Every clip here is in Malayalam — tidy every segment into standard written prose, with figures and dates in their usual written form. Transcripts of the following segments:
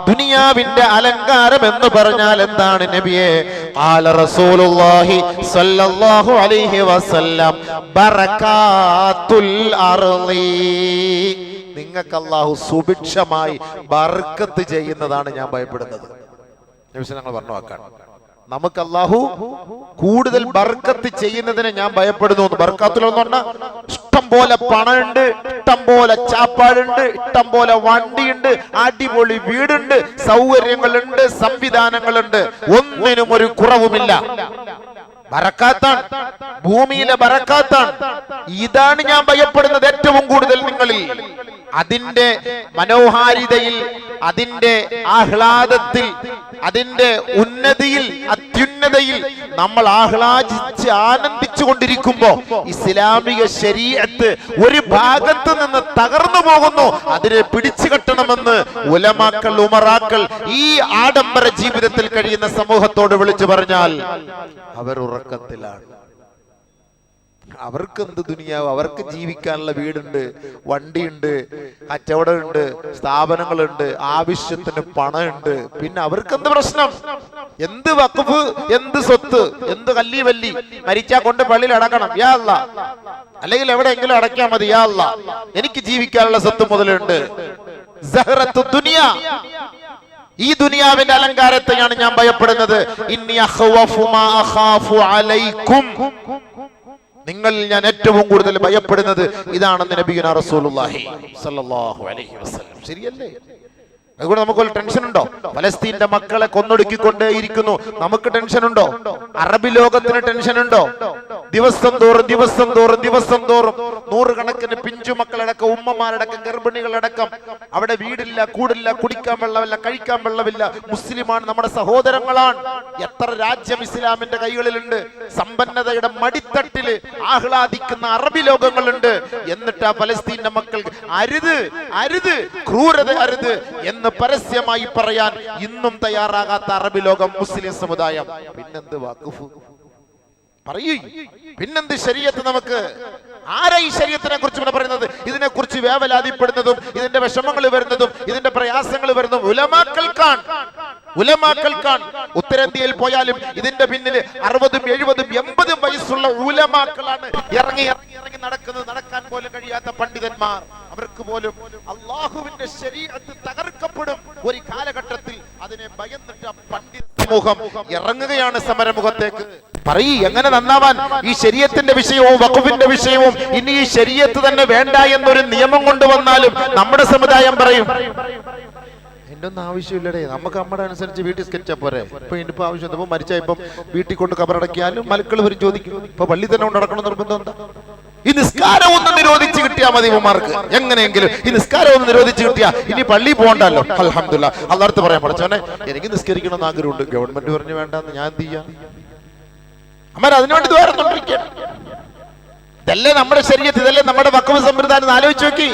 ദുനിയാവിന്റെ അലങ്കാരം എന്ന് പറഞ്ഞാൽ എന്താണ് നബിയെ? ഖാല റസൂലുള്ളാഹി സ്വല്ലല്ലാഹു അലൈഹി വസല്ലം ബറകാത്തുൽ അർളി. നിങ്ങൾക്ക് അല്ലാഹു സുഭിക്ഷമായി ബർക്കത്ത് ചെയ്യുന്നതാണ് ഞാൻ ഭയപ്പെടുന്നത്. ഞങ്ങൾ പറഞ്ഞു വാക്കാണ്, നമുക്ക് അല്ലാഹു കൂടുതൽ ബർക്കത്ത് ചെയ്യുന്നതിനെ ഞാൻ ഭയപ്പെടുന്നു. ബർക്കാത്തുൽ എന്ന് പറഞ്ഞാൽ ഇഷ്ടം പോലെ പണമുണ്ട്, ഇഷ്ടം പോലെ ചാപ്പാടുണ്ട്, ഇഷ്ടം പോലെ വണ്ടിയുണ്ട്, അടിപൊളി വീടുണ്ട്, സൗകര്യങ്ങളുണ്ട്, സംവിധാനങ്ങളുണ്ട്, ഒന്നിനും ഒരു കുറവുമില്ല. ബറക്കാത്താണ്, ഭൂമിയിലെ ബറക്കാത്താണ്. ഇതാണ് ഞാൻ ഭയപ്പെടുന്നത് ഏറ്റവും കൂടുതൽ നിങ്ങളിൽ. അതിന്റെ മനോഹാരിതയിൽ, അതിന്റെ ആഹ്ലാദത്തിൽ, അതിന്റെ ഉന്നതിയിൽ, അത്യുന്നതയിൽ നമ്മൾ ആഹ്ലാദിച്ച് ആനന്ദിച്ചു കൊണ്ടിരിക്കുമ്പോ ഇസ്ലാമിക ശരീഅത്ത് ഒരു ഭാഗത്ത് നിന്ന് തകർന്നു പോകുന്നു. അതിനെ പിടിച്ചു കെട്ടണമെന്ന് ഉലമാക്കൾ, ഉമറാക്കൾ ഈ ആഡംബര ജീവിതത്തിൽ കഴിയുന്ന സമൂഹത്തോട് വിളിച്ചു പറഞ്ഞാൽ അവർ ഉറക്കത്തിലാണ്. അവർക്ക് എന്ത് ദുനിയാവ്? അവർക്ക് ജീവിക്കാനുള്ള വീടുണ്ട്, വണ്ടിയുണ്ട്, കച്ചവടമുണ്ട്, സ്ഥാപനങ്ങളുണ്ട്, ആവശ്യത്തിന് പണമുണ്ട്. പിന്നെ അവർക്ക് എന്ത് പ്രശ്നം? എന്ത് വഖഫ്, എന്ത് സ്വത്ത്, എന്ത് കല്ലി വല്ലി? മരിച്ചാ കൊണ്ട് പള്ളിയിൽ അടക്കണം, യാ അല്ലാ, അല്ലെങ്കിൽ എവിടെയെങ്കിലും അടയ്ക്കാൻ മതി, യാ അല്ലാ, എനിക്ക് ജീവിക്കാനുള്ള സ്വത്ത് മുതലുണ്ട്. സഹറത്തു ദുനിയ, ഈ ദുനിയാവിന്റെ അലങ്കാരത്തെയാണ് ഞാൻ ഭയപ്പെടുന്നത്. ഇന്നി അഖ്വഫു മാ അഖാഫു അലൈക്കും, നിങ്ങൾ ഞാൻ ഏറ്റവും കൂടുതൽ ഭയപ്പെടുന്നത് ഇതാണെന്ന് നബിയുനാ റസൂലുള്ളാഹി സ്വല്ലല്ലാഹു അലൈഹി വസല്ലം. ശരിയല്ലേ? അതുകൊണ്ട് നമുക്കൊരു ടെൻഷൻ ഉണ്ടോ? ഫലസ്തീന്റെ മക്കളെ കൊന്നൊടുക്കിക്കൊണ്ടേയിരിക്കുന്നു, നമുക്ക് ടെൻഷൻ ഉണ്ടോ? അറബി ലോകത്തിന് ടെൻഷൻ ഉണ്ടോ? ദിവസം തോറും നൂറുകണക്കിന് പിഞ്ചു മക്കളടക്കം, ഉമ്മമാരടക്കം, ഗർഭിണികളടക്കം, അവിടെ വീടില്ല, കൂടില്ല, കുടിക്കാൻ വെള്ളമില്ല, കഴിക്കാൻ വെള്ളമില്ല. മുസ്ലിമാണ്, നമ്മുടെ സഹോദരങ്ങളാണ്. എത്ര രാജ്യം ഇസ്ലാമിന്റെ കൈകളിലുണ്ട്. സമ്പന്നതയുടെ മടിത്തട്ടില് ആഹ്ലാദിക്കുന്ന അറബി ലോകങ്ങളുണ്ട്. എന്നിട്ട് ആ ഫലസ്തീന്റെ മക്കൾ അരുത്, അരുത്, ക്രൂരത അരുത് എന്ന് പരസ്യമായി പറയാൻ ഇന്നും തയ്യാറാകാത്ത അറബി ലോകം, മുസ്ലിം സമുദായം. പിന്നെന്ത് വഖഫ് പറയൂ? പിന്നെന്ത് ശരീഅത്ത്? നമുക്ക് ആരാ ഈ ശരീഅത്തിനെ കുറിച്ച് പറയുന്നത്? ഇതിനെ കുറിച്ച് വേവലാതിപ്പെടുന്നതും ഇതിന്റെ വിഷമങ്ങൾ വരുന്നതും ഇതിന്റെ പ്രയാസങ്ങൾ വരുന്നതും ഉലമാക്കൾക്കാണ്. ഉത്തരേന്ത്യയിൽ പോയാലും ഇതിന്റെ പിന്നിൽ 60, 70, 80 വയസ്സുള്ള ഉലമാക്കളാണ് ഇറങ്ങി നടക്കുന്നത്. നടക്കാൻ പോലും കഴിയാത്ത പണ്ഡിതന്മാർ. അവർക്ക് പോലും അള്ളാഹുവിന്റെ ശരീഅത്ത് തകർക്കപ്പെടും ഒരു കാലഘട്ടത്തിൽ. അതിനെ ഭയന്നിട്ട് പണ്ഡിത സമൂഹം ഇറങ്ങുകയാണ് സമരമുഖത്തേക്ക്. പറയ്, എങ്ങനെ നന്നാവാൻ? ഈ ശരീഅത്തിന്റെ വിഷയവും വഖഫിന്റെ വിഷയവും ഇനി ഈ ശരീഅത്ത് തന്നെ വേണ്ട എന്നൊരു നിയമം കൊണ്ടുവന്നാലും നമ്മുടെ സമുദായം പറയും എന്റെ ഒന്നും ആവശ്യമില്ലടേ, നമുക്ക് നമ്മുടെ അനുസരിച്ച് വീട്ടിൽ സ്കെച്ചാ പോരെ. ഇപ്പൊ ഇനിയിപ്പോ ആവശ്യം ഇപ്പൊ മരിച്ച ഇപ്പം വീട്ടിൽ കൊണ്ട് കബറടക്കിയാലും മലക്കൾ വരും ചോദിക്കും. ഇപ്പൊ പള്ളി തന്നെ കൊണ്ട് നടക്കണം നിർബന്ധം എന്താ? ഈ നിസ്കാരം ഒന്ന് നിരോധിച്ച് കിട്ടിയാൽ മതി ഉമ്മമാർക്ക്. എങ്ങനെയെങ്കിലും ഈ നിസ്കാരം ഒന്ന് നിരോധിച്ച് കിട്ടിയാ ഇനി പള്ളി പോകണ്ടല്ലോ. അൽഹംദുലില്ലാ. അല്ലാഹുവേ പറയാൻ പഠിച്ചോനെ, എനിക്ക് നിസ്കരിക്കണമെന്ന് ആഗ്രഹമുണ്ട്, ഗവൺമെന്റ് പറഞ്ഞു വേണ്ടെന്ന്, ഞാൻ എന്ത് ചെയ്യാം? അമ്മ അതിനുവേണ്ടി ദ്വാരത്തോണ്ടിരിക്കുക. ഇതല്ലേ നമ്മുടെ ശരീഅത്ത്, ഇതല്ലേ നമ്മുടെ വഖഫ് സമ്പ്രദായം. ആലോചിച്ച് നോക്കി,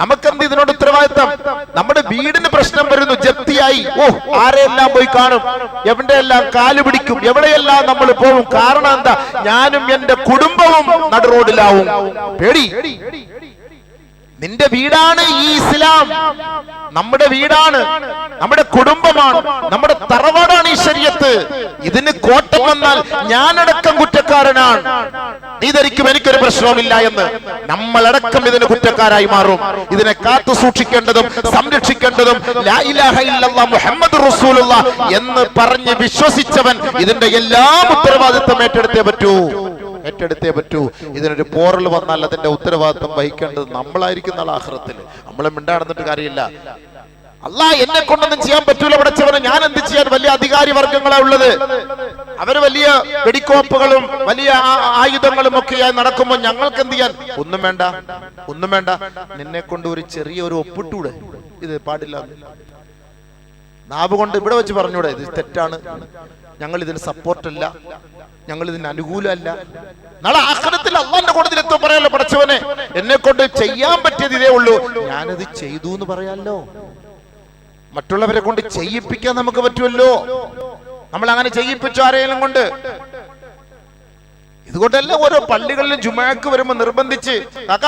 നമുക്കെന്ത് ഇതിനോട് ഉത്തരവാദിത്തം? നമ്മുടെ വീടിന് പ്രശ്നം വരുന്നു, ജപ്തിയായി. ആരെല്ലാം പോയി കാണും, എവിടെയെല്ലാം കാല് പിടിക്കും, എവിടെയെല്ലാം നമ്മൾ പോകും. കാരണം എന്താ? ഞാനും എന്റെ കുടുംബവും നടു റോഡിലാവും. പേടി. നിന്റെ വീടാണ് ഈ ഇസ്ലാം, നമ്മുടെ വീടാണ്, നമ്മുടെ കുടുംബമാണ്, നമ്മുടെ തറവാടാണ് ഈ ശരീഅത്ത്. ഇതിന് കോട്ടം വന്നാൽ ഞാനടക്കം കുറ്റക്കാരനാണ്. നീ ധരിക്കും എനിക്കൊരു പ്രശ്നവുമില്ല എന്ന്. നമ്മളടക്കം ഇതിന് കുറ്റക്കാരായി മാറും. ഇതിനെ കാത്തു സൂക്ഷിക്കേണ്ടതും സംരക്ഷിക്കേണ്ടതും ലാ ഇലാഹ ഇല്ലല്ലാഹ് മുഹമ്മദുർ റസൂലുള്ളാഹ് എന്ന് പറഞ്ഞ് വിശ്വസിച്ചവൻ ഇതിന്റെ എല്ലാം ഉത്തരവാദിത്വം ഏറ്റെടുത്തേ പറ്റൂ. ഇതിനൊരു പോറൽ വന്നാൽ അതിന്റെ ഉത്തരവാദിത്വം വഹിക്കേണ്ടത് നമ്മളായിരിക്കും നാളെ ആഖിറത്തിൽ. നമ്മളെ മിണ്ടാടുന്നിട്ട് കാര്യമില്ല. അല്ലാഹ് എന്നെ കൊണ്ടൊന്നും ചെയ്യാൻ പറ്റൂല പടച്ചവനെ, ഞാൻ എന്ത് ചെയ്യാൻ? വലിയ അധികാരി വർഗങ്ങളാ ഉള്ളത്. അവര് വലിയ വെടിക്കോപ്പുകളും വലിയ ആയുധങ്ങളും ഒക്കെയായി നടക്കുമ്പോൾ ഞങ്ങൾക്ക് എന്ത് ചെയ്യാൻ? ഒന്നും വേണ്ട. നിന്നെ കൊണ്ട് ഒരു ചെറിയ ഒരു ഒപ്പിട്ടൂടെ? ഇത് പാടില്ല. നാവ് കൊണ്ട് ഇവിടെ വെച്ച് പറഞ്ഞൂടെ ഇത് തെറ്റാണ്, ഞങ്ങൾ ഇതിന് സപ്പോർട്ടല്ല, ഞങ്ങൾ ഇതിന് അനുകൂലമല്ല? നാളെ ആഖിറത്തിൽ അല്ലാഹുവിന്റെ കോടതിയിൽ എത്തും പറയാലോ, പടച്ചവനെ എന്നെ കൊണ്ട് ചെയ്യാൻ പറ്റിയത് ഇതേ ഉള്ളൂ, ഞാനത് ചെയ്തു എന്ന് പറയാലോ. മറ്റുള്ളവരെ കൊണ്ട് ചെയ്യിപ്പിക്കാൻ നമുക്ക് പറ്റുമല്ലോ. നമ്മൾ അങ്ങനെ ചെയ്യിപ്പിച്ചു ആരെങ്കിലും കൊണ്ട്. ഇതുകൊണ്ടല്ല ഓരോ പള്ളികളിലും ജുമാക്ക് വരുമ്പോ നിർബന്ധിച്ച് കാക്ക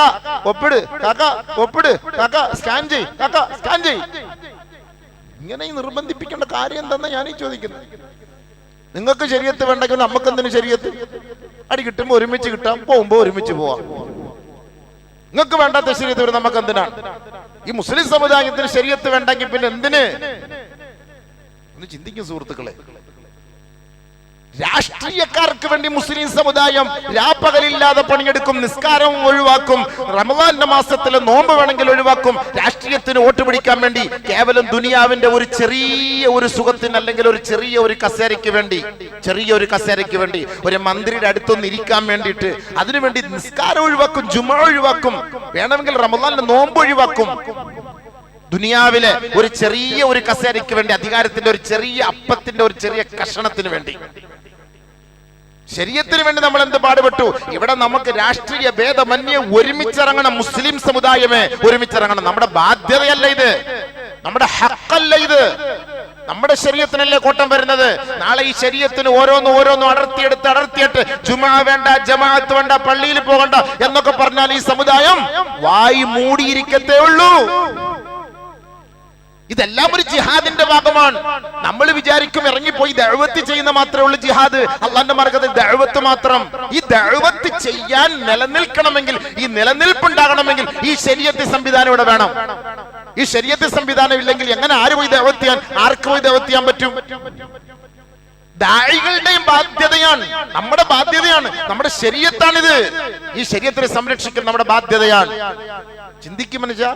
ഒപ്പിട്, കാക്ക ഒപ്പിട്, കാക്ക സ്കാൻ ചെയ്, കാക്ക സ്കാൻ ചെയ്. ഇങ്ങനെ നിർബന്ധിപ്പിക്കേണ്ട കാര്യം എന്താണെന്ന് ഞാനീ ചോദിക്കുന്നത്. നിങ്ങൾക്ക് ശരീഅത്ത് വേണ്ടെങ്കിൽ നമുക്ക് എന്തിനു ശരീഅത്ത്? അടി കിട്ടുമ്പോ ഒരുമിച്ച് കിട്ടാം, പോകുമ്പോ ഒരുമിച്ച് പോവാം. നിങ്ങൾക്ക് വേണ്ടാത്ത ശരീഅത്ത് വരും നമുക്ക് എന്തിനാണ്? ഈ മുസ്ലിം സമുദായത്തിന് ശരീഅത്ത് വേണ്ടെങ്കിൽ പിന്നെ എന്തിന്? ഒന്ന് ചിന്തിക്കും സുഹൃത്തുക്കളെ. രാഷ്ട്രീയക്കാർക്ക് വേണ്ടി മുസ്ലിം സമുദായം രാപ്പകലില്ലാതെ പണിയെടുക്കും, നിസ്കാരവും ഒഴിവാക്കും, റമദാന്റെ മാസത്തിലെ നോമ്പ് വേണമെങ്കിൽ ഒഴിവാക്കും, രാഷ്ട്രീയത്തിന് വോട്ട് പിടിക്കാൻ വേണ്ടി, കേവലം ദുനിയാവിന്റെ ഒരു ചെറിയ ഒരു സുഖത്തിന് അല്ലെങ്കിൽ ഒരു ചെറിയൊരു കസേരയ്ക്ക് വേണ്ടി ഒരു മന്ത്രിയുടെ അടുത്തൊന്ന് ഇരിക്കാൻ വേണ്ടിയിട്ട് അതിനുവേണ്ടി നിസ്കാരം ഒഴിവാക്കും, ജുമാ ഒഴിവാക്കും, വേണമെങ്കിൽ റമദാനിലെ നോമ്പ് ഒഴിവാക്കും. ദുനിയാവിലെ ഒരു ചെറിയ ഒരു കസേരയ്ക്ക് വേണ്ടി, അധികാരത്തിന്റെ ഒരു ചെറിയ അപ്പത്തിന്റെ ഒരു ചെറിയ കഷണത്തിന് വേണ്ടി, ശരീഅത്തിന് വേണ്ടി നമ്മൾ എന്ത് പാടുപെട്ടു. ഇവിടെ നമുക്ക് രാഷ്ട്രീയ ഭേദമന്യേ ഒരുമിച്ചിറങ്ങണം. മുസ്ലിം സമുദായമേ ഒരുമിച്ചിറങ്ങണം. നമ്മുടെ ബാധ്യതയല്ല ഇത്, നമ്മുടെ ഹക്കല്ല ഇത്. നമ്മുടെ ശരീഅത്തിനല്ലേ കോട്ടം വരുന്നത്. നാളെ ഈ ശരീഅത്തിന് ഓരോന്നും അടർത്തിയിട്ട് ജുമാ വേണ്ട, ജമാഅത്ത് വേണ്ട, പള്ളിയിൽ പോകണ്ട എന്നൊക്കെ പറഞ്ഞാൽ ഈ സമുദായം വായി മൂടിയിരിക്കത്തേ ഉള്ളൂ. ഇതെല്ലാം ഒരു ജിഹാദിന്റെ ഭാഗമാണ്. നമ്മൾ വിചാരിക്കും ഇറങ്ങിപ്പോയി ദഅവത്ത് ചെയ്യുന്ന മാത്രമേ ഉള്ളൂ ജിഹാദ്, അള്ളാന്റെ മാർഗ്ഗത്തിൽ ദഅവത്ത് മാത്രം. ഈ ദഅവത്ത് ചെയ്യാൻ നിലനിൽക്കണമെങ്കിൽ, ഈ നിലനിൽപ്പുണ്ടാകണമെങ്കിൽ ഈ ശരീഅത്ത് സംവിധാനം ഇവിടെ വേണം. ഈ ശരീഅത്ത് സംവിധാനം ഇല്ലെങ്കിൽ എങ്ങനെ ആര് പോയി ദഅവത്ത് ചെയ്യാൻ, ആർക്ക് പോയി ദഅവത്ത് ചെയ്യാൻ പറ്റും? ദാഇകളുടെയും ബാധ്യതയാണ്, നമ്മുടെ ബാധ്യതയാണ്, നമ്മുടെ ശരീഅത്താണിത്. ഈ ശരീഅത്തിനെ സംരക്ഷിക്കൽ നമ്മുടെ ബാധ്യതയാണ്. ചിന്തിക്കും മനുഷ്യ,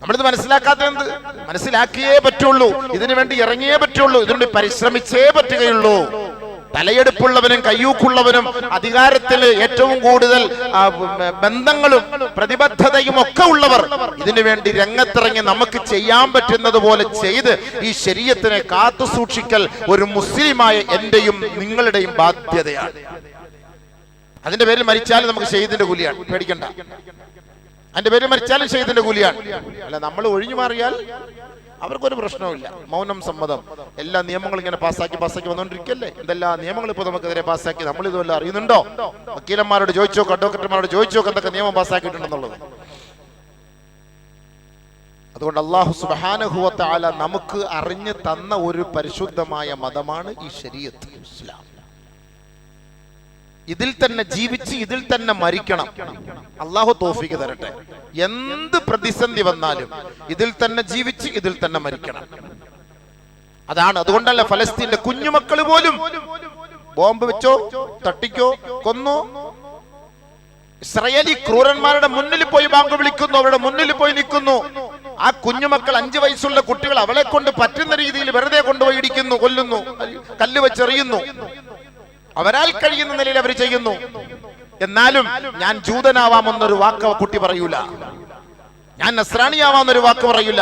നമ്മളിത് മനസ്സിലാക്കാത്ത എന്ത്? മനസ്സിലാക്കിയേ പറ്റുള്ളൂ, ഇതിനു വേണ്ടി ഇറങ്ങിയേ പറ്റുള്ളൂ, ഇതിനുവേണ്ടി പരിശ്രമിച്ചേ പറ്റുകയുള്ളൂ. തലയെടുപ്പുള്ളവനും കയ്യൂക്കുള്ളവനും അധികാരത്തിൽ ഏറ്റവും കൂടുതൽ ബന്ധങ്ങളും പ്രതിബദ്ധതയും ഒക്കെ ഉള്ളവർ ഇതിനു വേണ്ടി രംഗത്തിറങ്ങി നമുക്ക് ചെയ്യാൻ പറ്റുന്നത് പോലെ ചെയ്ത് ഈ ശരീഅത്തിനെ കാത്തു സൂക്ഷിക്കൽ ഒരു മുസ്ലിമായ എന്റെയും നിങ്ങളുടെയും ബാധ്യതയാണ്. അതിന്റെ പേരിൽ മരിച്ചാലും നമുക്ക് ഷഹീദിന്റെ കൂലിയാണ്, പേടിക്കണ്ട. അതിന്റെ പേര് മരിച്ചാലും ഷഹീദിന്റെ കൂലിയാണ്. അല്ല, നമ്മൾ ഒഴിഞ്ഞു മാറിയാൽ അവർക്കൊരു പ്രശ്നവുമില്ല. മൗനം സമ്മതം, എല്ലാ നിയമങ്ങളും ഇങ്ങനെ പാസ്സാക്കി വന്നുകൊണ്ടിരിക്കല്ലേ. എന്തെല്ലാം നിയമങ്ങൾ ഇപ്പൊ നമുക്കെതിരെ പാസ്സാക്കി, നമ്മൾ ഇതുവല്ല അറിയുന്നുണ്ടോ? വക്കീലന്മാരോട് ചോദിച്ചോ, അഡ്വക്കേറ്റുമാരോട് ചോദിച്ചോ എന്തൊക്കെ നിയമം പാസ്സാക്കിയിട്ടുണ്ടെന്നുള്ളത്. അതുകൊണ്ട് അല്ലാഹു സുബ്ഹാനഹു വ തആല നമുക്ക് അറിഞ്ഞു തന്ന ഒരു പരിശുദ്ധമായ മതമാണ് ഈ ശരീഅത്ത് ഇസ്ലാം. ഇതിൽ തന്നെ ജീവിച്ച് ഇതിൽ തന്നെ മരിക്കണം. അള്ളാഹു തൗഫീഖ് തരട്ടെ. എന്ത് പ്രതിസന്ധി വന്നാലും ഇതിൽ തന്നെ ജീവിച്ച് ഇതിൽ തന്നെ മരിക്കണം. അതാണ്. അതുകൊണ്ടല്ല ഫലസ്തീനിലെ കുഞ്ഞുമക്കൾ പോലും ബോംബ് വെച്ചോ, തട്ടിക്കോ, കൊന്നോ, ഇസ്രായേലി ക്രൂരന്മാരുടെ മുന്നിൽ പോയി ബാങ്ക് വിളിക്കുന്നു, അവരുടെ മുന്നിൽ പോയി നിൽക്കുന്നു. ആ കുഞ്ഞുമക്കൾ, 5 വയസ്സുള്ള കുട്ടികൾ, അവളെ കൊണ്ട് പറ്റുന്ന രീതിയിൽ വെറുതെ കൊണ്ടുപോയി ഇടിക്കുന്നു, കൊല്ലുന്നു, കല്ല് വെച്ചെറിയുന്നു. അവരാൽ കഴിയുന്ന നിലയിൽ അവർ ചെയ്യുന്നു. എന്നാലും ഞാൻ ജൂതനാവാമെന്നൊരു വാക്ക് കുട്ടി പറയൂല, ഞാൻ നസ്രാണിയാവാന്നൊരു വാക്ക് പറയൂല.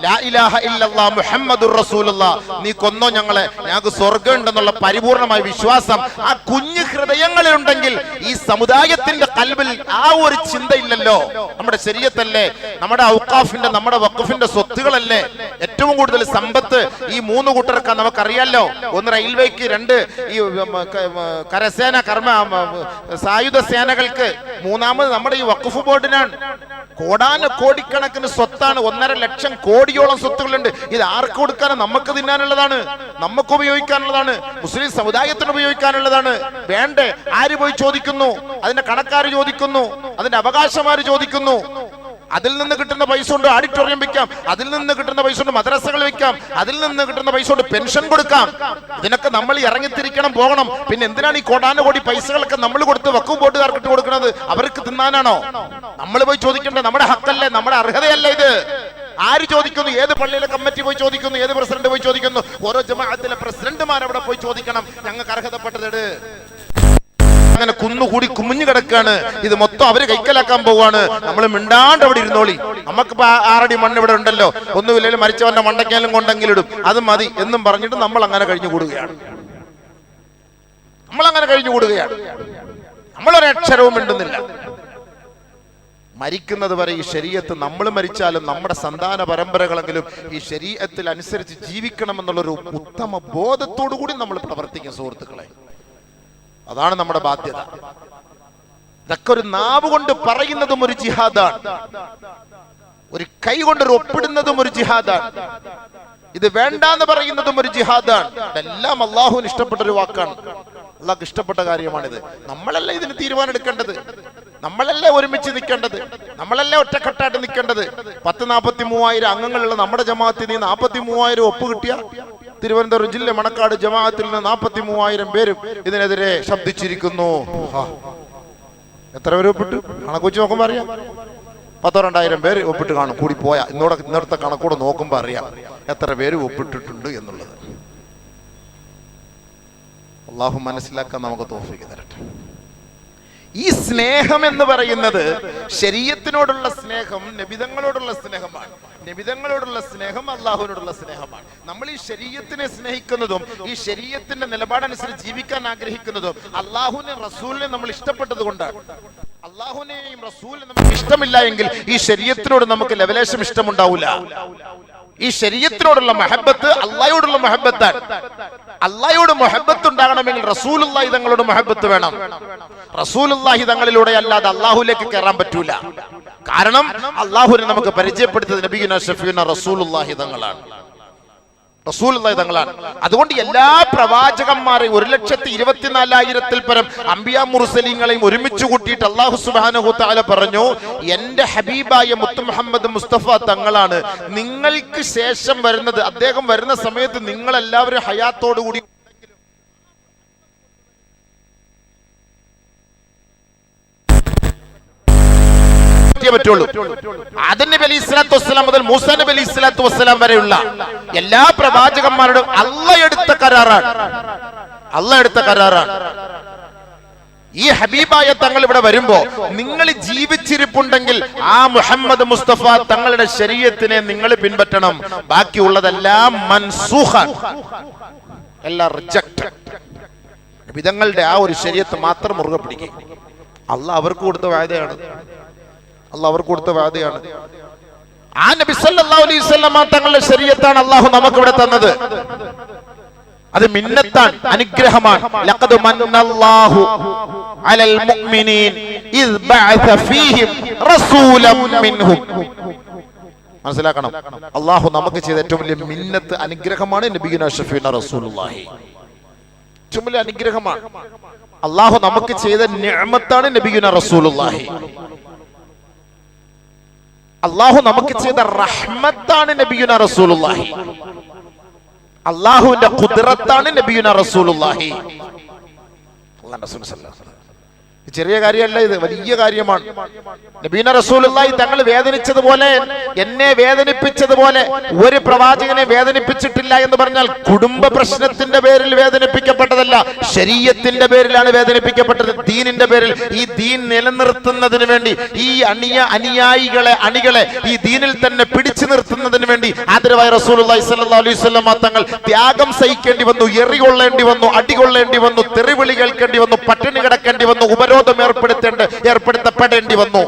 ലാ ഇലാഹ ഇല്ലല്ലാഹ് മുഹമ്മദുർ റസൂലുള്ളാഹ്, നീ കൊന്നോ ഞങ്ങളെ, ഞങ്ങൾക്ക് സ്വർഗ്ഗം ഉണ്ടെന്നുള്ള പരിപൂർണമായ വിശ്വാസം ആ കുഞ്ഞു ഹൃദയങ്ങളിൽ ഉണ്ടെങ്കിൽ ഈ സമുദായത്തിന്റെ കൽബിൽ ആ ഒരു ചിന്തയില്ലല്ലോ. നമ്മുടെ ശരീഅത്തല്ലേ, നമ്മുടെ ഔഖാഫിന്റെ, നമ്മുടെ വഖഫിന്റെ സ്വത്തുകളല്ലേ ഏറ്റവും കൂടുതൽ സമ്പത്ത് ഈ 3 കൂട്ടർക്ക് നമുക്കറിയാലോ. 1 റെയിൽവേക്ക്, 2 ഈ കരസേന, സായുധ സേനകൾക്ക്, 3ാമത് നമ്മുടെ ഈ വഖഫ് ബോർഡിനാണ്. കോടിക്കണക്കിന് സ്വത്താണ്, 1.5 ലക്ഷം കോടിയോളം സ്വത്തുകളുണ്ട്. ഇത് ആർക്ക് കൊടുക്കാനാണ്? നമുക്ക് തിന്നാനുള്ളതാണ്, നമുക്ക് ഉപയോഗിക്കാനുള്ളതാണ്, മുസ്ലിം സമുദായത്തിന് ഉപയോഗിക്കാനുള്ളതാണ്. വേണ്ടേ? ആര് പോയി ചോദിക്കുന്നു? അതിന്റെ കണക്കാര് ചോദിക്കുന്നു, അതിന്റെ അവകാശമാര് ചോദിക്കുന്നു. അതിൽ നിന്ന് കിട്ടുന്ന പൈസ കൊണ്ട് ഓഡിറ്റോറിയം വെക്കാം, അതിൽ നിന്ന് കിട്ടുന്ന പൈസ കൊണ്ട് മദ്രസകൾ വെക്കാം, അതിൽ നിന്ന് കിട്ടുന്ന പൈസ കൊണ്ട് പെൻഷൻ കൊടുക്കാം. ഇതിനൊക്കെ നമ്മൾ ഇറങ്ങിത്തിരിക്കണം, പോകണം. പിന്നെ എന്തിനാണ് ഈ കോടാനുകോടി പൈസകളൊക്കെ നമ്മൾ കൊടുത്ത് വഖഫ് ബോർഡുകാർക്ക് ഇട്ട് കൊടുക്കുന്നത്? അവർക്ക് തിന്നാനാണോ? നമ്മൾ പോയി ചോദിക്കണ്ടേ? നമ്മുടെ ഹക്കല്ലേ, നമ്മുടെ അർഹതയല്ലേ ഇത്? ആര് ചോദിക്കുന്നു? ഏത് പള്ളിയിലെ കമ്മിറ്റി പോയി ചോദിക്കുന്നു? ഏത് പ്രസിഡന്റ് പോയി ചോദിക്കുന്നു? ഓരോ ജമാഅത്തിലെ പ്രസിഡന്റുമാർ അവിടെ പോയി ചോദിക്കണം, ഞങ്ങൾക്ക് അർഹതപ്പെട്ടത്. അങ്ങനെ കുന്നുകൂടി കുമിഞ്ഞു കിടക്കാണ്. ഇത് മൊത്തം അവര് കൈക്കലാക്കാൻ പോവാണ്. നമ്മൾ മിണ്ടാണ്ട് അവിടെ ഇരുന്നോളി, നമുക്കിപ്പോ 6 അടി മണ്ണ് ഇവിടെ ഉണ്ടല്ലോ, ഒന്നുമില്ലെങ്കിലും മരിച്ചവന്റെ മണ്ടയ്ക്കാലും കൊണ്ടെങ്കിലും ഇടും, അത് മതി എന്നും പറഞ്ഞിട്ട് നമ്മൾ അങ്ങനെ കഴിഞ്ഞു കൂടുകയാണ്. നമ്മളൊരക്ഷരവും മിണ്ടുന്നില്ല. മരിക്കുന്നത് വരെ ഈ ശരീഅത്ത്, നമ്മൾ മരിച്ചാലും നമ്മുടെ സന്താന പരമ്പരകളെങ്കിലും ഈ ശരീഅത്തിൽ അനുസരിച്ച് ജീവിക്കണമെന്നുള്ളൊരു ഉത്തമ ബോധത്തോടു കൂടി നമ്മൾ പ്രവർത്തിക്കും സുഹൃത്തുക്കളെ. അതാണ് നമ്മുടെ ബാധ്യത. ഇതൊക്കെ ഒരു നാവ് കൊണ്ട് പറയുന്നതും ഒരു ജിഹാദാണ്, ഒരു കൈ കൊണ്ട് ഒപ്പിടുന്നതും ഒരു ജിഹാദാണ്. ഇത് വേണ്ടാന്ന് പറയുന്നതും ഒരു ജിഹാദാണ്. എല്ലാം അള്ളാഹുവിന് ഇഷ്ടപ്പെട്ട ഒരു വാക്കാണ്, അള്ളാഹ്ക്ക് ഇഷ്ടപ്പെട്ട കാര്യമാണിത്. നമ്മളല്ല ഇതിന് തീരുമാനം എടുക്കേണ്ടത്, നമ്മളല്ല ഒരുമിച്ച് നിൽക്കേണ്ടത്, നമ്മളല്ല ഒറ്റക്കെട്ടായിട്ട് നിൽക്കേണ്ടത്. 143,000 അംഗങ്ങളുള്ള നമ്മുടെ ജമാഅത്തിൽ നിന്ന് 43,000 ഒപ്പ് കിട്ടിയ തിരുവനന്തപുരം ജില്ല മണക്കാട് ജമാഅത്തിൽ നിന്ന് 43,000 പേരും ഇതിനെതിരെ ശബ്ദിച്ചിരിക്കുന്നു. എത്ര പേര് ഒപ്പിട്ട് കണക്ക് വെച്ച് നോക്കുമ്പോ അറിയാം, 1,000-2,000 പേര് ഒപ്പിട്ട് കാണും. കൂടി പോയാ ഇന്നത്തെ കണക്കൂടെ നോക്കുമ്പോ അറിയാം എത്ര പേര് ഒപ്പിട്ടിട്ടുണ്ട് എന്നുള്ളത്. അള്ളാഹു മനസ്സിലാക്കാൻ നമുക്ക് തൗഫീഖ് തരട്ടെ. ഈ സ്നേഹം എന്ന് പറയുന്നത് ശരീഅത്തിനോടുള്ള സ്നേഹം, നബിതങ്ങളോടുള്ള സ്നേഹമാണ്. നബിതങ്ങളോടുള്ള സ്നേഹം അള്ളാഹുവിനോടുള്ള സ്നേഹമാണ്. നമ്മൾ ഈ ശരീഅത്തിനെ സ്നേഹിക്കുന്നതും ഈ ശരീഅത്തിന്റെ നിലപാടനുസരിച്ച് ജീവിക്കാൻ ആഗ്രഹിക്കുന്നതും അള്ളാഹുവിനെ റസൂലിനെ നമ്മൾ ഇഷ്ടപ്പെട്ടത് കൊണ്ടാണ്. അള്ളാഹുവിനെയും റസൂലിനെ നമുക്ക് ഇഷ്ടമില്ല എങ്കിൽ ഈ ശരീഅത്തിനോട് നമുക്ക് ലവലേശം ഇഷ്ടമുണ്ടാവില്ല. ഈ ശരീഅത്തിനോടുള്ള മഹബത്ത് അള്ളാഹയോടുള്ള മഹബത്താണ്. അള്ളാഹയോട് മഹബത്ത് ഉണ്ടാകണമെങ്കിൽ റസൂലുള്ളാഹി തങ്ങളോട് മഹബത്ത് വേണം. റസൂലുള്ളാഹി തങ്ങളിലൂടെ അല്ലാതെ അള്ളാഹുലേക്ക് കയറാൻ പറ്റൂല. കാരണം അള്ളാഹുവിനെ നമുക്ക് പരിചയപ്പെടുത്തിയത് നബിയുനാ ഷഫീഉനാ റസൂലുള്ളാഹി തങ്ങളാണ്. അതുകൊണ്ട് എല്ലാ പ്രവാചകന്മാരെയും 1,24,000-ൽ പരം അംബിയാ മുർസലീങ്ങളെയും ഒരുമിച്ച് കൂട്ടിയിട്ട് അല്ലാഹു സുബ്ഹാനഹു തആല പറഞ്ഞു, എന്റെ ഹബീബായ മുത്ത് മുഹമ്മദ് മുസ്തഫ തങ്ങളാണ് നിങ്ങൾക്ക് ശേഷം വരുന്നത്. അദ്ദേഹം വരുന്ന സമയത്ത് നിങ്ങൾ എല്ലാവരും ഹയാത്തോടു കൂടി പറ്റുള്ളൂ. ആദം നബി അലൈഹി സ്വലാത്തു വസ്സലാം മുതൽ മൂസാ നബി അലൈഹി സ്വലാത്തു വസ്സലാം വരെയുള്ള എല്ലാ പ്രവാചകന്മാരോടും അല്ലാഹ് എടുത്ത കരാറാണ്. ഈ ഹബീബായ തങ്ങൾ ഇവിടെ വരുമ്പോ നിങ്ങൾ ജീവിച്ചിരിപ്പുണ്ടെങ്കിൽ ആ മുഹമ്മദ് മുസ്തഫ തങ്ങളുടെ ശരീഅത്തിനെ നിങ്ങൾ പിൻപറ്റണം. ബാക്കിയുള്ളതെല്ലാം മൻസൂഖാണ്, എല്ലാം റിജക്ട്. നബിതങ്ങളുടെ ആ ഒരു ശരീഅത്ത് മാത്രം മുറുകെ പിടിക്കുക. അല്ലാഹ് അവർക്ക് കൊടുത്ത വാദയാണ്. ആ നബി സല്ലല്ലാഹു അലൈഹി വസല്ലം തങ്ങളുടെ ശരീഅത്താണ് അല്ലാഹു നമുക്ക് ഇവിടെ തന്നത്. അത് മിന്നത്താണ്, അനുഗ്രഹമാണ്. ലഖദ് മന്നല്ലാഹു അലൽ മുഅ്മിനീൻ ഇദ് ബഅസ ഫീഹിം റസൂലൻ മിൻഹും. മനസ്സിലാക്കണം, അല്ലാഹു നമുക്ക് ചെയ്ത ഏറ്റവും വലിയ മിന്നത്ത് അനുഗ്രഹമാണ് നബിയുനാ ഷഫീഉനാ റസൂലുള്ളാഹി. ഏറ്റവും വലിയ അനുഗ്രഹമാണ്. അല്ലാഹു നമുക്ക് ചെയ്ത നിഅമത്താണ് നബിയുനാ റസൂലുള്ളാഹി. അള്ളാഹു നമുക്ക് ചെയ്ത റഹ്മത്താണ് നബിയുനാ റസൂലുള്ളാഹി. അള്ളാഹുവിന്റെ ഖുദ്റത്താണ് നബിയുനാ റസൂലുള്ളാഹി. ചെറിയ കാര്യമല്ല, ഇത് വലിയ കാര്യമാണ്. നബിയുനാ റസൂലുള്ളാഹി തങ്ങൾ വേദനിച്ചതുപോലെ, എന്നെ വേദനിപ്പിച്ചതുപോലെ ഒരു പ്രവാചകനെ വേദനിപ്പിച്ചിട്ടില്ല എന്ന് പറഞ്ഞാൽ കുടുംബ പ്രശ്നത്തിന്റെ പേരിൽ വേദനിപ്പിക്കപ്പെട്ടതല്ല, ശരീഅത്തിന്റെ പേരിലാണ് വേദനിപ്പിക്കപ്പെട്ടത്. ദീനിന്റെ പേരിൽ, ഈ ദീൻ നിലനിർത്തുന്നതിന് വേണ്ടി, ഈ അണികളെ ഈ ദീനിൽ തന്നെ പിടിച്ചു നിർത്തുന്നതിന് വേണ്ടി ആദരവായ റസൂലുള്ളാഹി സ്വല്ലല്ലാഹു അലൈഹി വസല്ലം തങ്ങൾ ത്യാഗം സഹിക്കേണ്ടി വന്നു, എറികൊള്ളേണ്ടി വന്നു, അടികൊള്ളേണ്ടി വന്നു, തെറിവിളി കേൾക്കേണ്ടി വന്നു, പട്ടിണി കിടക്കേണ്ടി വന്നു, ഏർപ്പെടുത്തപ്പെടേണ്ടി വന്നു.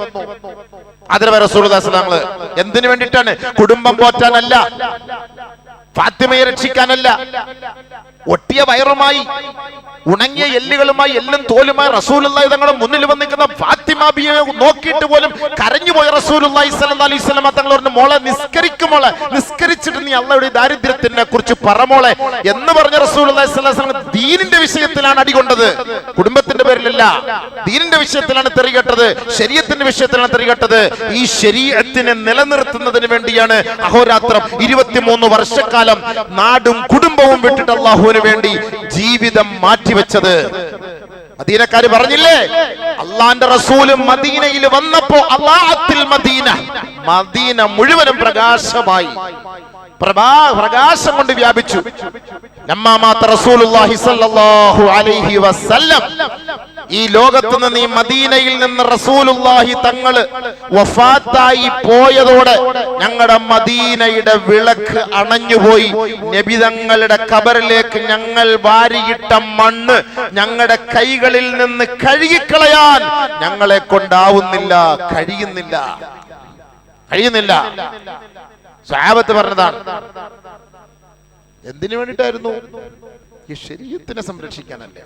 ആദരവായ റസൂലുള്ളാഹി സ്വല്ലല്ലാഹു അലൈഹി വസല്ലം എന്തിനു വേണ്ടിയിട്ടാണ്? കുടുംബം പോറ്റാനല്ല, ഫാത്തിമയെ രക്ഷിക്കാനല്ല, ഒട്ടിയ വയറുമായി ഉണങ്ങിയ എല്ലുകളുമായി എല്ലും തോലുമായി റസൂലുള്ളാഹി തങ്ങളുടെ മുന്നിൽ വന്നിരിക്കുന്ന ഫാത്തിമ ബിയെ നോക്കിയിട്ട് പോലും കരഞ്ഞുപോയ റസൂലുള്ളാഹി സ്വല്ലല്ലാഹു അലൈഹി വസല്ലം തങ്ങൾ പറഞ്ഞു, മോളെ നിസ്കരിക്കുമോളെ, നിസ്കരിച്ചിട്ട് നീ അള്ളാഹുടെ ദാരിദ്ര്യത്തിനെ കുറിച്ച് പറമോളെ എന്ന് പറഞ്ഞ റസൂലുള്ളാഹി സ്വല്ലല്ലാഹു അലൈഹി വസല്ലം ദീനിന്റെ വിഷയത്തിലാണ് അടികൊണ്ടത്, കുടുംബത്തിന്റെ പേരിലല്ല. ദീനിന്റെ വിഷയത്തിലാണ് തെറികെട്ടത്, ശരീഅത്തിന്റെ വിഷയത്തിലാണ് തെറികെട്ടത്. ഈ ശരീഅത്തിനെ നിലനിർത്തുന്നതിന് വേണ്ടിയാണ് അഹോരാത്രം 23 വർഷക്കാലം നാടും കുടുംബവും വിട്ടിട്ട് അള്ളാഹുവിന് വേണ്ടി ജീവിതം മാറ്റിവെച്ചത്. മദീനക്കാര് പറഞ്ഞില്ലേ, അള്ളാന്റെ റസൂല് മദീനയിൽ വന്നപ്പോ അല്ലാഹത്തിൽ മദീന മുഴുവനും പ്രകാശമായി, പ്രകാശം കൊണ്ട് വ്യാപിച്ചു. റസൂലുള്ളാഹി സ്വല്ലല്ലാഹു അലൈഹി വസല്ലം ഈ ലോകത്ത് നിന്ന്, ഈ മദീനയിൽ നിന്ന് റസൂലുള്ളാഹി തങ്ങള് വഫാത്തായി പോയതോടെ ഞങ്ങളുടെ മദീനയുടെ വിളക്ക് അണഞ്ഞുപോയി. നബി തങ്ങളുടെ ഖബറിലേക്ക് ഞങ്ങൾ വാരിയിട്ട മണ്ണ് ഞങ്ങളുടെ കൈകളിൽ നിന്ന് കഴുകിക്കളയാൻ ഞങ്ങളെ കൊണ്ടാവുന്നില്ല, കഴിയുന്നില്ല. സ്വഹാബത്ത് പറഞ്ഞതാണ്. എന്തിനു വേണ്ടിയിട്ടായിരുന്നു? ഈ ശരീഅത്തിനെ സംരക്ഷിക്കാനല്ലേ.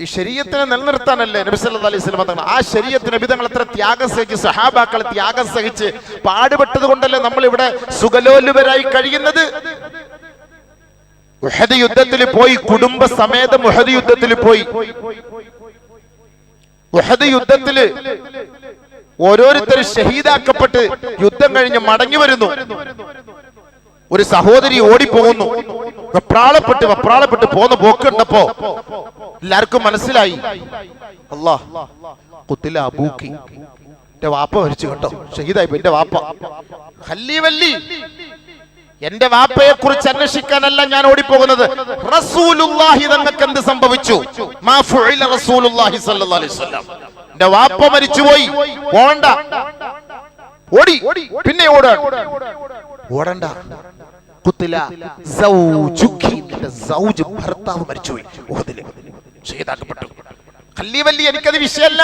ഈ ശരീഅത്തിനെ നിലനിർത്താനല്ലേ നബി സല്ലല്ലാഹു അലൈഹി വസല്ലം തങ്ങൾ ആ ശരീഅത്തിന് നബി തങ്ങൾ എത്ര ത്യാഗം സഹിച്ച്, സഹാബാക്കൾ ത്യാഗം സഹിച്ച് പാടുപെട്ടത് കൊണ്ടല്ലേ നമ്മൾ ഇവിടെ സുഖലോലുപരായി കഴിയുന്നത്. ഉഹദ് യുദ്ധത്തിൽ പോയി, കുടുംബസമേതം ഉഹദ് യുദ്ധത്തിൽ പോയി. ഉഹദ് യുദ്ധത്തില് ഓരോരുത്തരും ഷഹീദാക്കപ്പെട്ട് യുദ്ധം കഴിഞ്ഞ് മടങ്ങി വരുന്നു. ഒരു സഹോദരി ഓടിപ്പോകുന്നു. വെപ്രാളപ്പെട്ട് പോന്ന പോക്ക് കണ്ടപ്പോ എല്ലാവർക്കും മനസ്സിലായി, അല്ലാഹ് ഖുതില അബൂക്കി, എന്റെ വാപ്പ മരിച്ചു കേട്ടോ, ഷഹീദായി എന്റെ വാപ്പ. ഖല്ലി വല്ലി, എന്റെ വാപ്പയെ കുറിച്ച് അന്വേഷിക്കാനല്ല ഞാൻ ഓടിപ്പോകുന്നത്, റസൂലുള്ളാഹി തങ്ങൾക്ക് എന്ത് സംഭവിച്ചു, മാ ഫുഇല റസൂലുള്ളാഹി സ്വല്ലല്ലാഹു അലൈഹി വസല്ലം, എന്റെ വാപ്പ മരിച്ചുപോയി, പോണ്ട. ഓടി, പിന്നെ ഓടണ്ട. ഖുതില സൗജുക്കി, എന്റെ സൗജ് ഭർത്താവ് മരിച്ചുപോയി, ഉഹദിലെ ഷഹീദാക്കപ്പെട്ടു. ഖല്ലി വല്ലി, എനിക്കത് വിഷയമല്ല,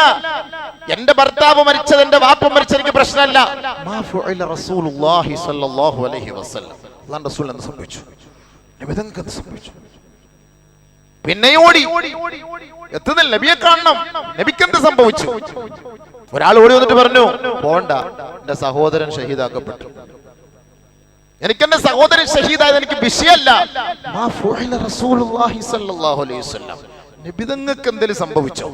എന്റെ ഭർത്താവ് മരിച്ചത്, എന്റെ വാപ്പ മരിച്ചത് എനിക്ക് പ്രശ്നമല്ല. മാ ഫുഇല റസൂലുള്ളാഹി സ്വല്ലല്ലാഹു അലൈഹി വസല്ലം, അല്ലാഹുവിന്റെ റസൂൽ എന്ത് സംഭവിച്ചു, നബിതങ്ങൾക്ക് എന്ത് സംഭവിച്ചു. പിന്നെ ഓടി എത്തുന്നില്ല, നബിയെ കാണണം, നബിക്ക് എന്ത് സംഭവിച്ചു. ഒരാൾ ഓടി വന്നിട്ട് പറഞ്ഞു, പോണ്ട, എന്റെ സഹോദരൻ ഷഹീദാക്കപ്പെട്ടു, എനിക്കെന്റെ സഹോദരൻ ഷഹീദായത് എനിക്ക് വിഷയമല്ല. മാ ഫുഇല റസൂലുള്ളാഹി സ്വല്ലല്ലാഹു അലൈഹി വസല്ലം, നബിതങ്ങൾക്ക് എന്തെങ്കിലും സംഭവിച്ചോ,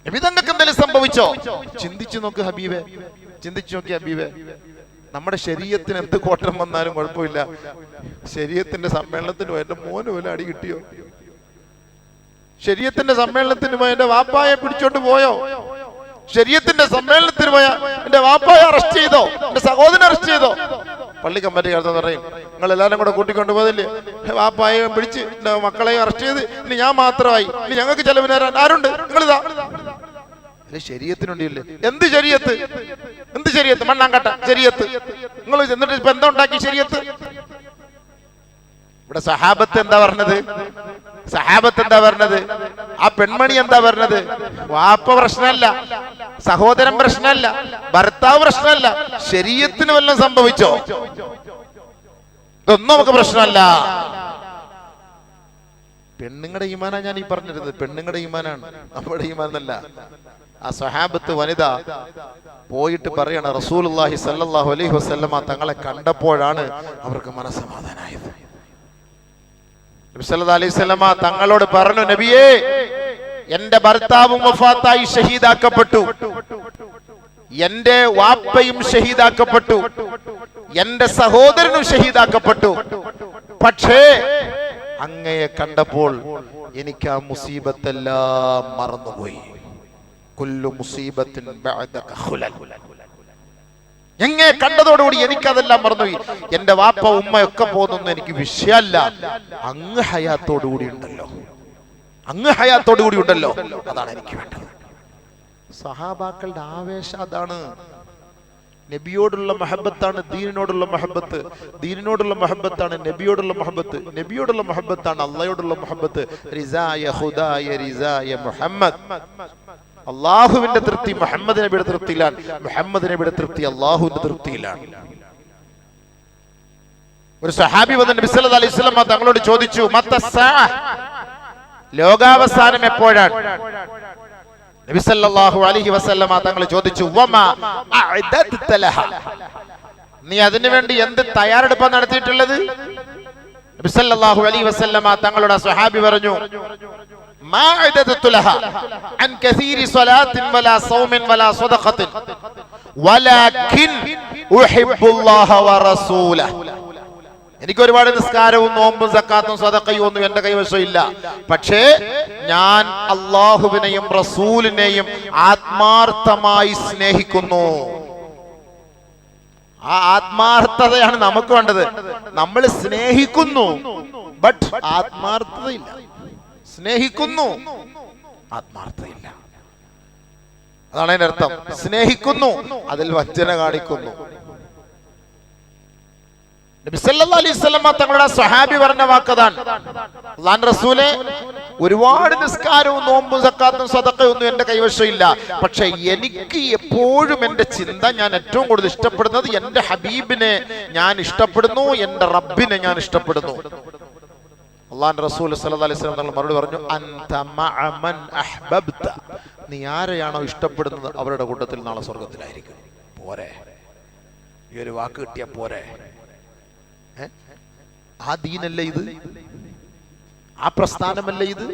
നബിതങ്ങൾക്ക് എന്തെങ്കിലും സംഭവിച്ചോ. ചിന്തിച്ചു നോക്ക് ഹബീബെ, ചിന്തിച്ചു നോക്കി ഹബീബെ, നമ്മുടെ ശരീഅത്തിന് എന്ത് കോട്ടം വന്നാലും കുഴപ്പമില്ല, ശരീഅത്തിന്റെ സമ്മേളനത്തിന് എന്റെ മോന് പോലും അടി കിട്ടിയോ, ശരീഅത്തിന്റെ സമ്മേളനത്തിന് പോയ എന്റെ വാപ്പായെ പിടിച്ചോണ്ട് പോയോ, ശരീഅത്തിന്റെ സമ്മേളനത്തിന് പോയ എന്റെ വാപ്പായെ അറസ്റ്റ് ചെയ്തോ, എന്റെ സഹോദരനെ അറസ്റ്റ് ചെയ്തോ. പള്ളി കമ്മിറ്റി കാലത്ത് പറയും, നിങ്ങൾ എല്ലാവരും കൂടെ കൂട്ടിക്കൊണ്ട് പോയതില്ലേ, വാപ്പായെ പിടിച്ച് എന്റെ മക്കളെ അറസ്റ്റ് ചെയ്ത് ഇനി ഞാൻ മാത്രമായി, ഇനി ഞങ്ങൾക്ക് ചെലവിന് തരാൻ ആരുണ്ട്, നിങ്ങളിതാ. ശരീഅത്തിനുണ്ടല്ലേ, എന്ത് ശരീഅത്ത്, എന്ത് ശരീഅത്ത്, മണ്ണാങ്കട്ട ശരീഅത്ത്. നിങ്ങൾ എന്നിട്ട് ഇപ്പൊ എന്താ ഉണ്ടാക്കി ശരീഅത്ത്. ഇവിടെ സഹാബത്ത് എന്താ പറഞ്ഞത്, സഹാബത്ത് എന്താ പറഞ്ഞത്, ആ പെൺമണി എന്താ പറഞ്ഞത്, വാപ്പ പ്രശ്നമല്ല, സഹോദരൻ പ്രശ്നമല്ല, ഭർത്താവ് പ്രശ്നമല്ല, ശരീഅത്തിന് വല്ലതും സംഭവിച്ചോ, ഇതൊന്നും നമുക്ക് പ്രശ്നമല്ല. പെണ്ണുങ്ങളുടെ ഈമാനാ ഞാൻ ഈ പറഞ്ഞിരുന്നത്, പെണ്ണുങ്ങളുടെ ഈമാനാണ്, നമ്മുടെ ഈമാനല്ല. ആ സഹാബത്ത് വനിത പോയിട്ട് പറയണ, റസൂലുള്ളാഹി സ്വല്ലല്ലാഹു അലൈഹി വസല്ലമ തങ്ങളെ കണ്ടപ്പോഴാണ് അവർക്ക് മനസ്സമാധാനായത്. നബി സല്ലല്ലാഹു അലൈഹി വസല്ലമ തങ്ങളോട് പറഞ്ഞു, നബിയേ, എന്റെ ഭർത്താവും വഫാത്തായി ഷഹീദാക്കപ്പെട്ടു, എന്റെ വാപ്പയും ഷഹീദാക്കപ്പെട്ടു, എന്റെ സഹോദരനും ഷഹീദാക്കപ്പെട്ടു, പക്ഷേ അങ്ങയെ കണ്ടപ്പോൾ എനിക്ക് ആ മുസീബത്തെല്ലാം മറന്നുപോയി. കുല്ലു മുസീബത്തിൻ ബഅദക ഖുലൽ, എന്നെ കണ്ടതോടുകൂടി എനിക്കതെല്ലാം മറന്നുപോയി. എന്റെ വാപ്പ ഉമ്മയൊക്കെ പോകുന്നൊന്നും എനിക്ക് വിഷയമല്ല, അങ്ങ് ഹയാത്തോടുകൂടി ഉണ്ടല്ലോ, അങ്ങ് ഹയാത്തോടുകൂടി ഉണ്ടല്ലോ, അതാണ് എനിക്ക് വേണ്ടത്. സഹാബാക്കളുടെ ആവേശം അതാണ്. നബിയോടുള്ള മഹബത്താണ് ദീനിനോടുള്ള മഹബത്ത്, ദീനിനോടുള്ള മഹബത്താണ് നബിയോടുള്ള മഹബത്ത്, നബിയോടുള്ള മഹബത്താണ് അള്ളാഹയോടുള്ള മഹബത്ത്. റിസായ ഖുദായ റിസായ മുഹമ്മദ്, അള്ളാഹുവിന്റെ തൃപ്തി മുഹമ്മദ് നബിയുടെ തൃപ്തിയിലാണ്, മുഹമ്മദ് നബിയുടെ തൃപ്തി അള്ളാഹുവിന്റെ തൃപ്തിയിലാണ്. ഒരു സഹാബി വന്ന് നബി സല്ലല്ലാഹു അലൈഹി വസല്ലം തങ്ങളോട് ചോദിച്ചു, മത്തസ്സാഅ, ലോകാവസാനം എപ്പോഴാണ്? നബി സല്ലല്ലാഹു അലൈഹി വസല്ലം തങ്ങൾ ചോദിച്ചു, വമാ അഅദത ലഹ, നീ അതിനു വേണ്ടി എന്ത് തയ്യാറെടുപ്പാണ് നടത്തിയിട്ടുള്ളത്? നബി സല്ലല്ലാഹു അലൈഹി വസല്ലം തങ്ങളുടെ സ്വഹാബി പറഞ്ഞു, മാ അഅദതു ലഹ അൻ കസീരി സ്വലാത്തിൻ വലാ സൗമിൻ വലാ സദഖത്തിൻ വലാകിൻ ഉഹിബ്ബുല്ലാഹ വറസൂലഹു, എനിക്ക് ഒരുപാട് നിസ്കാരവും നോമ്പും സക്കാത്തും സദഖയും ഒന്നും എന്റെ കൈവശം ഇല്ല, പക്ഷേ ഞാൻ അള്ളാഹുവിനെയും റസൂലിനെയും ആത്മാർത്ഥമായി സ്നേഹിക്കുന്നു. ആ ആത്മാർത്ഥതയാണ് നമുക്ക് വേണ്ടത്. നമ്മൾ സ്നേഹിക്കുന്നു, ബട്ട് ആത്മാർത്ഥതയില്ല. സ്നേഹിക്കുന്നു, ആത്മാർത്ഥതയില്ല, അതാണ് അതിന്റെ അർത്ഥം. സ്നേഹിക്കുന്നു, അതിൽ വഞ്ചന കാണിക്കുന്നു. നബി സല്ലല്ലാഹു അലൈഹി വസല്ലം തങ്ങളുടെ സ്വഹാബി പറഞ്ഞ വാക്കതാണ്, അല്ലാഹുവിന്റെ റസൂലേ, ഒരുപാട് നിസ്കാരവും നോമ്പും സക്കാത്തും സദഖയും ഒന്നും എന്റെ കൈവശം ഇല്ല, പക്ഷെ എനിക്ക് എപ്പോഴും എന്റെ ചിന്ത, ഞാൻ ഏറ്റവും കൂടുതൽ ഇഷ്ടപ്പെടുന്നത് എന്റെ ഹബീബിനെ ഞാൻ ഇഷ്ടപ്പെടുന്നു, എന്റെ റബ്ബിനെ ഞാൻ ഇഷ്ടപ്പെടുന്നു. അള്ളാഹുവിന്റെ റസൂൽ സല്ലല്ലാഹു അലൈഹി വസല്ലം തങ്ങൾ മറുപടി പറഞ്ഞു, അൻത മഅ മൻ അഹ്ബബ്ത, നീ ആരെയാണോ ഇഷ്ടപ്പെടുന്നത് അവരുടെ കൂട്ടത്തിൽ നാളെ സ്വർഗത്തിലായിരിക്കും. പോരെ, ഈ ഒരു വാക്ക് കിട്ടിയ പോരെ? ആ ദീനല്ലേ ഇത്? ആ പ്രസ്ഥാനമല്ലേ ഇത്?